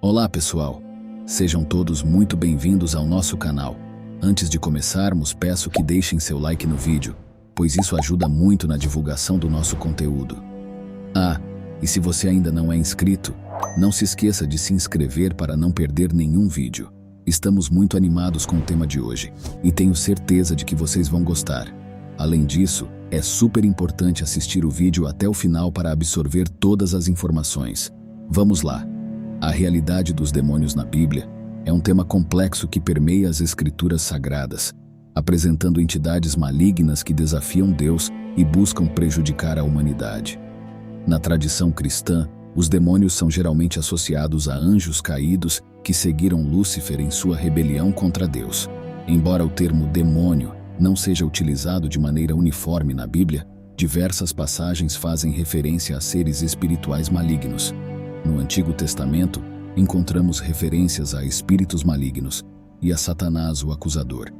Olá pessoal, sejam todos muito bem-vindos ao nosso canal. Antes de começarmos, peço que deixem seu like no vídeo, pois isso ajuda muito na divulgação do nosso conteúdo. E se você ainda não é inscrito, não se esqueça de se inscrever para não perder nenhum vídeo. Estamos muito animados com o tema de hoje e tenho certeza de que vocês vão gostar. Além disso, é super importante assistir o vídeo até o final para absorver todas as informações. Vamos lá! A realidade dos demônios na Bíblia é um tema complexo que permeia as escrituras sagradas, apresentando entidades malignas que desafiam Deus e buscam prejudicar a humanidade. Na tradição cristã, os demônios são geralmente associados a anjos caídos que seguiram Lúcifer em sua rebelião contra Deus. Embora o termo demônio não seja utilizado de maneira uniforme na Bíblia, diversas passagens fazem referência a seres espirituais malignos. No Antigo Testamento, encontramos referências a espíritos malignos e a Satanás, o acusador.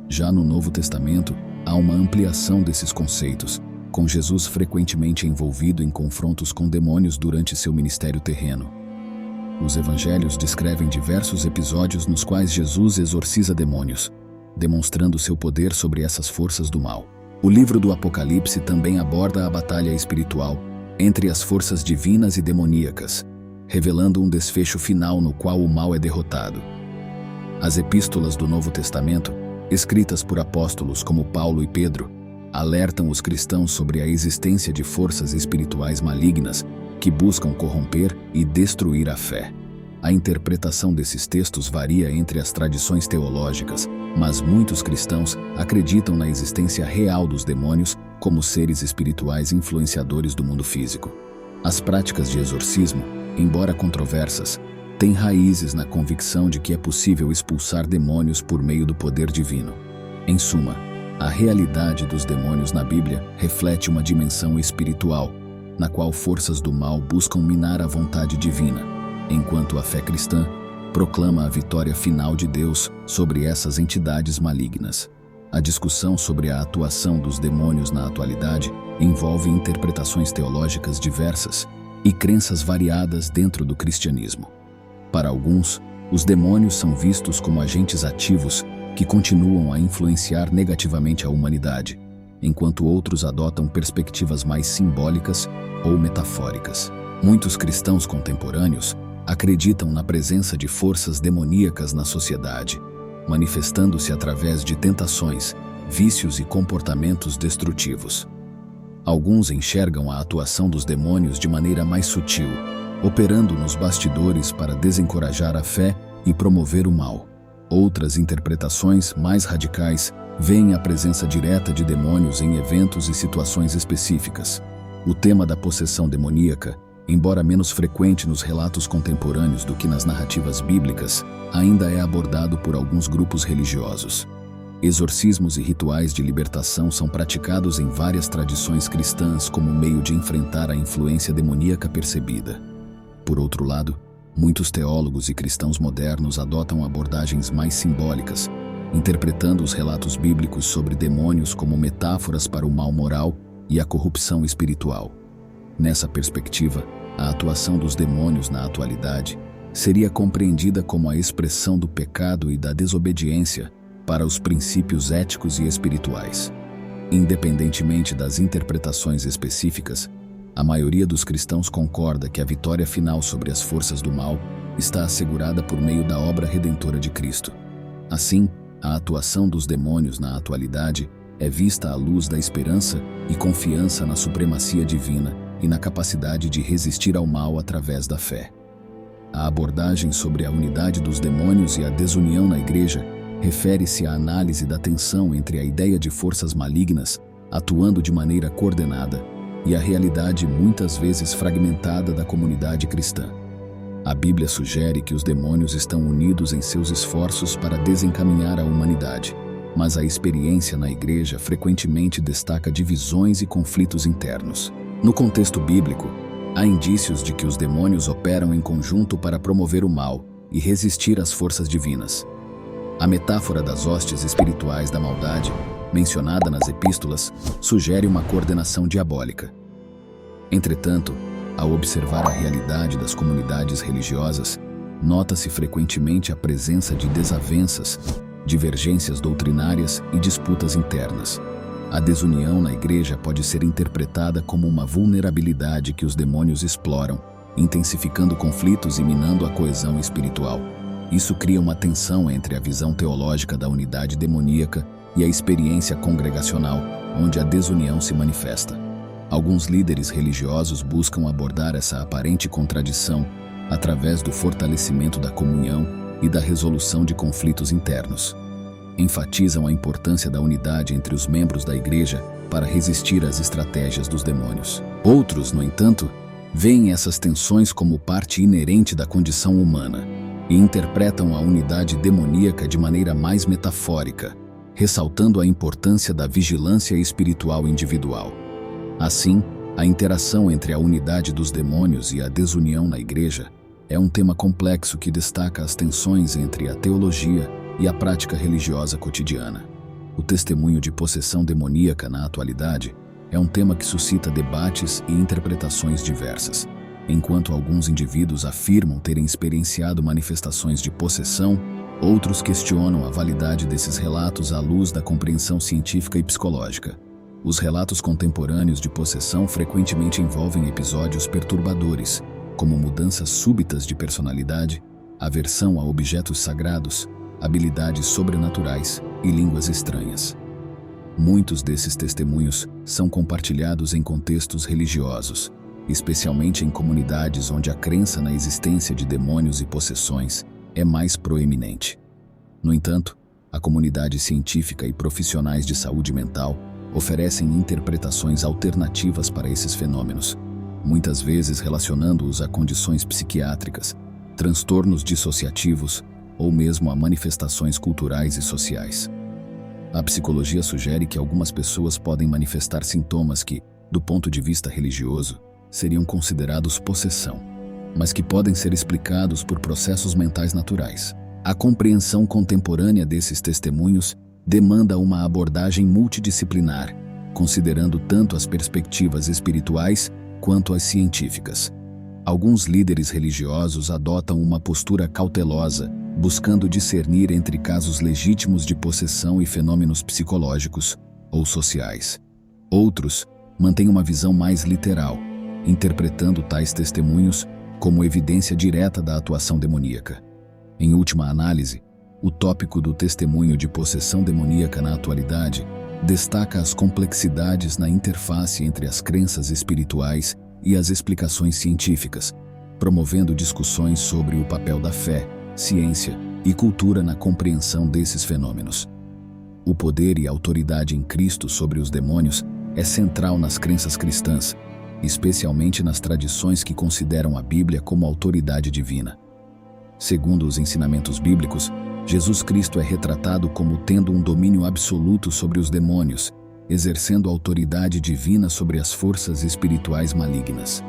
Já no Novo Testamento, há uma ampliação desses conceitos, com Jesus frequentemente envolvido em confrontos com demônios durante seu ministério terreno. Os evangelhos descrevem diversos episódios nos quais Jesus exorciza demônios, demonstrando seu poder sobre essas forças do mal. O livro do Apocalipse também aborda a batalha espiritual entre as forças divinas e demoníacas, revelando um desfecho final no qual o mal é derrotado. As epístolas do Novo Testamento, escritas por apóstolos como Paulo e Pedro, alertam os cristãos sobre a existência de forças espirituais malignas que buscam corromper e destruir a fé. A interpretação desses textos varia entre as tradições teológicas, mas muitos cristãos acreditam na existência real dos demônios como seres espirituais influenciadores do mundo físico. As práticas de exorcismo, embora controversas, têm raízes na convicção de que é possível expulsar demônios por meio do poder divino. Em suma, a realidade dos demônios na Bíblia reflete uma dimensão espiritual, na qual forças do mal buscam minar a vontade divina, enquanto a fé cristã proclama a vitória final de Deus sobre essas entidades malignas. A discussão sobre a atuação dos demônios na atualidade envolve interpretações teológicas diversas e crenças variadas dentro do cristianismo. Para alguns, os demônios são vistos como agentes ativos que continuam a influenciar negativamente a humanidade, enquanto outros adotam perspectivas mais simbólicas ou metafóricas. Muitos cristãos contemporâneos acreditam na presença de forças demoníacas na sociedade, manifestando-se através de tentações, vícios e comportamentos destrutivos. Alguns enxergam a atuação dos demônios de maneira mais sutil, operando nos bastidores para desencorajar a fé e promover o mal. Outras interpretações mais radicais veem a presença direta de demônios em eventos e situações específicas. O tema da possessão demoníaca, embora menos frequente nos relatos contemporâneos do que nas narrativas bíblicas, ainda é abordado por alguns grupos religiosos. Exorcismos e rituais de libertação são praticados em várias tradições cristãs como meio de enfrentar a influência demoníaca percebida. Por outro lado, muitos teólogos e cristãos modernos adotam abordagens mais simbólicas, interpretando os relatos bíblicos sobre demônios como metáforas para o mal moral e a corrupção espiritual. Nessa perspectiva, a atuação dos demônios na atualidade seria compreendida como a expressão do pecado e da desobediência para os princípios éticos e espirituais. Independentemente das interpretações específicas, a maioria dos cristãos concorda que a vitória final sobre as forças do mal está assegurada por meio da obra redentora de Cristo. Assim, a atuação dos demônios na atualidade é vista à luz da esperança e confiança na supremacia divina e na capacidade de resistir ao mal através da fé. A abordagem sobre a unidade dos demônios e a desunião na Igreja refere-se à análise da tensão entre a ideia de forças malignas atuando de maneira coordenada e a realidade muitas vezes fragmentada da comunidade cristã. A Bíblia sugere que os demônios estão unidos em seus esforços para desencaminhar a humanidade, mas a experiência na Igreja frequentemente destaca divisões e conflitos internos. No contexto bíblico, há indícios de que os demônios operam em conjunto para promover o mal e resistir às forças divinas. A metáfora das hostes espirituais da maldade, mencionada nas epístolas, sugere uma coordenação diabólica. Entretanto, ao observar a realidade das comunidades religiosas, nota-se frequentemente a presença de desavenças, divergências doutrinárias e disputas internas. A desunião na igreja pode ser interpretada como uma vulnerabilidade que os demônios exploram, intensificando conflitos e minando a coesão espiritual. Isso cria uma tensão entre a visão teológica da unidade demoníaca e a experiência congregacional, onde a desunião se manifesta. Alguns líderes religiosos buscam abordar essa aparente contradição através do fortalecimento da comunhão e da resolução de conflitos internos. Enfatizam a importância da unidade entre os membros da igreja para resistir às estratégias dos demônios. Outros, no entanto, veem essas tensões como parte inerente da condição humana e interpretam a unidade demoníaca de maneira mais metafórica, ressaltando a importância da vigilância espiritual individual. Assim, a interação entre a unidade dos demônios e a desunião na igreja é um tema complexo que destaca as tensões entre a teologia e a prática religiosa cotidiana. O testemunho de possessão demoníaca na atualidade é um tema que suscita debates e interpretações diversas. Enquanto alguns indivíduos afirmam terem experienciado manifestações de possessão, outros questionam a validade desses relatos à luz da compreensão científica e psicológica. Os relatos contemporâneos de possessão frequentemente envolvem episódios perturbadores, como mudanças súbitas de personalidade, aversão a objetos sagrados, habilidades sobrenaturais e línguas estranhas. Muitos desses testemunhos são compartilhados em contextos religiosos, especialmente em comunidades onde a crença na existência de demônios e possessões é mais proeminente. No entanto, a comunidade científica e profissionais de saúde mental oferecem interpretações alternativas para esses fenômenos, muitas vezes relacionando-os a condições psiquiátricas, transtornos dissociativos ou mesmo a manifestações culturais e sociais. A psicologia sugere que algumas pessoas podem manifestar sintomas que, do ponto de vista religioso, seriam considerados possessão, mas que podem ser explicados por processos mentais naturais. A compreensão contemporânea desses testemunhos demanda uma abordagem multidisciplinar, considerando tanto as perspectivas espirituais quanto as científicas. Alguns líderes religiosos adotam uma postura cautelosa, buscando discernir entre casos legítimos de possessão e fenômenos psicológicos ou sociais. Outros mantêm uma visão mais literal, interpretando tais testemunhos como evidência direta da atuação demoníaca. Em última análise, o tópico do testemunho de possessão demoníaca na atualidade destaca as complexidades na interface entre as crenças espirituais e as explicações científicas, promovendo discussões sobre o papel da fé, ciência e cultura na compreensão desses fenômenos. O poder e autoridade em Cristo sobre os demônios é central nas crenças cristãs, especialmente nas tradições que consideram a Bíblia como autoridade divina. Segundo os ensinamentos bíblicos, Jesus Cristo é retratado como tendo um domínio absoluto sobre os demônios, exercendo autoridade divina sobre as forças espirituais malignas.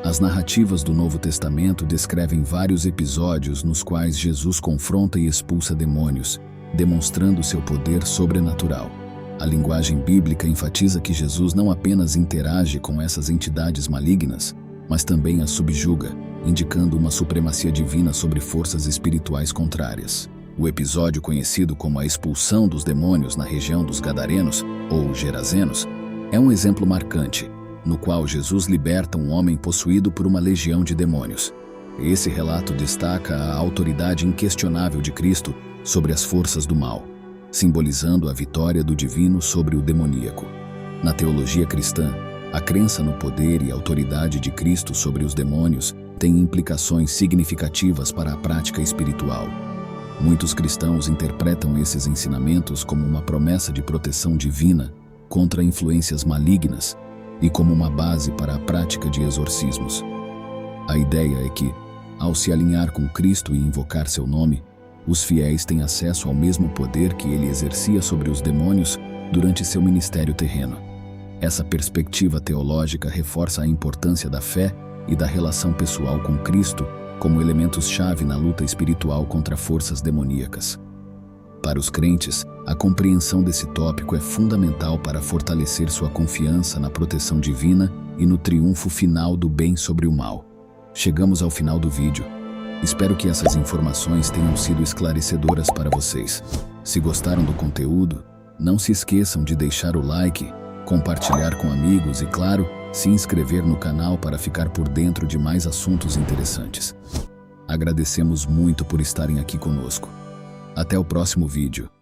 As narrativas do Novo Testamento descrevem vários episódios nos quais Jesus confronta e expulsa demônios, demonstrando seu poder sobrenatural. A linguagem bíblica enfatiza que Jesus não apenas interage com essas entidades malignas, mas também as subjuga, indicando uma supremacia divina sobre forças espirituais contrárias. O episódio conhecido como a expulsão dos demônios na região dos Gadarenos, ou Gerazenos, é um exemplo marcante, no qual Jesus liberta um homem possuído por uma legião de demônios. Esse relato destaca a autoridade inquestionável de Cristo sobre as forças do mal, simbolizando a vitória do divino sobre o demoníaco. Na teologia cristã, a crença no poder e autoridade de Cristo sobre os demônios tem implicações significativas para a prática espiritual. Muitos cristãos interpretam esses ensinamentos como uma promessa de proteção divina contra influências malignas e como uma base para a prática de exorcismos. A ideia é que, ao se alinhar com Cristo e invocar seu nome, os fiéis têm acesso ao mesmo poder que ele exercia sobre os demônios durante seu ministério terreno. Essa perspectiva teológica reforça a importância da fé e da relação pessoal com Cristo como elementos-chave na luta espiritual contra forças demoníacas. Para os crentes, a compreensão desse tópico é fundamental para fortalecer sua confiança na proteção divina e no triunfo final do bem sobre o mal. Chegamos ao final do vídeo. Espero que essas informações tenham sido esclarecedoras para vocês. Se gostaram do conteúdo, não se esqueçam de deixar o like, compartilhar com amigos e, claro, se inscrever no canal para ficar por dentro de mais assuntos interessantes. Agradecemos muito por estarem aqui conosco. Até o próximo vídeo.